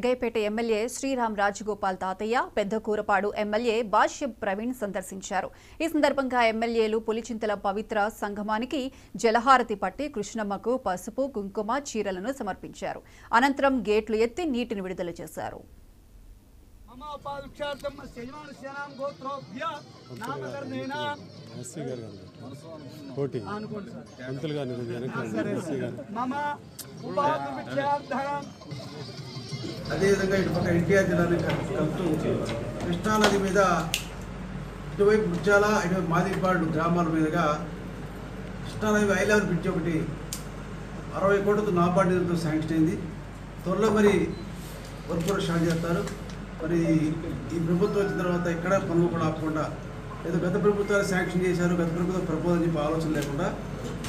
గైపేట MLA Sriram Rajagopal తాతయ్య Peddakurapadu MLA భాష్యం ప్రవీణ్ సందర్శించారు. ఈ సందర్భంగా ఎమ్మెల్యేలు పులిచింతల పవిత్ర సంగమానికి జలహారతి పట్టి కృష్ణమ్మకు పసుపు, కుంకుమ, చీరలను సమర్పించారు. అనంతరం గేట్లు ఎత్తి నీటిని విడుదల చేశారు. అదేవిధంగా ఇటుపక్క ఎన్టీఆర్ జిల్లాని కలుపుతూ కృష్ణానది మీద ఇటువైపు ముత్యాల ఇటువైపు మాదిపాడు గ్రామాల మీదుగా కృష్ణానది ఐలెవెల్ బ్రిడ్జ్ ఒకటి 60 కోట్లతో నాబార్డు నిధులతో శాంక్షన్ అయింది. త్వరలో మరి వర్క్ కూడా స్టార్ట్ చేస్తారు. మరి ఈ ప్రభుత్వం వచ్చిన తర్వాత ఇక్కడ పనులు కూడా ఆపకుండా ఏదో గత ప్రభుత్వాలు శాంక్షన్ చేశారు, గత ప్రభుత్వం ప్రపోజల్ చెప్పి ఆలోచన లేకుండా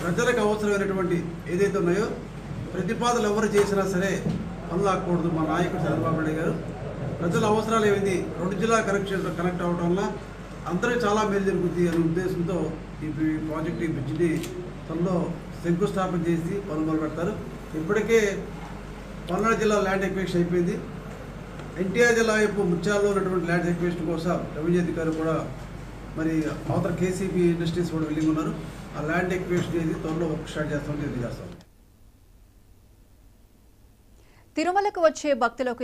ప్రజలకు అవసరమైనటువంటి ఏదైతే ఉన్నాయో ప్రతిపాదనలు ఎవరు చేసినా సరే పనులు ఆకూడదు. మా నాయకుడు చంద్రబాబు నాయుడు గారు ప్రజల అవసరాలు ఏమైంది 2 జిల్లా కనెక్ట్ అవ్వడం వల్ల అందరికీ చాలా మేలు జరుగుతుంది అనే ఉద్దేశంతో ఈ ప్రాజెక్ట్ ఈ బ్రిడ్జిని త్వరలో శంకుస్థాపన చేసి పనులు మొదలు పెడతారు. ఇప్పటికే పల్నాడు జిల్లా ల్యాండ్ ఎక్విజిషన్ అయిపోయింది. ఎన్టీఆర్ జిల్లా వైపు ముత్యాలలో ఉన్నటువంటి ల్యాండ్ ఎక్విజిషన్ కోసం రెవెన్యూ అధికారులు కూడా మరి అవతల కేసీబీ ఇండస్ట్రీస్ కూడా వెళ్ళి ఉన్నారు. ఆ ల్యాండ్ ఎక్విజిషన్ చేసి త్వరలో వర్క్ స్టార్ట్ చేస్తామని తెలియజేస్తాం. తిరుమలకు వచ్చే భక్తులకు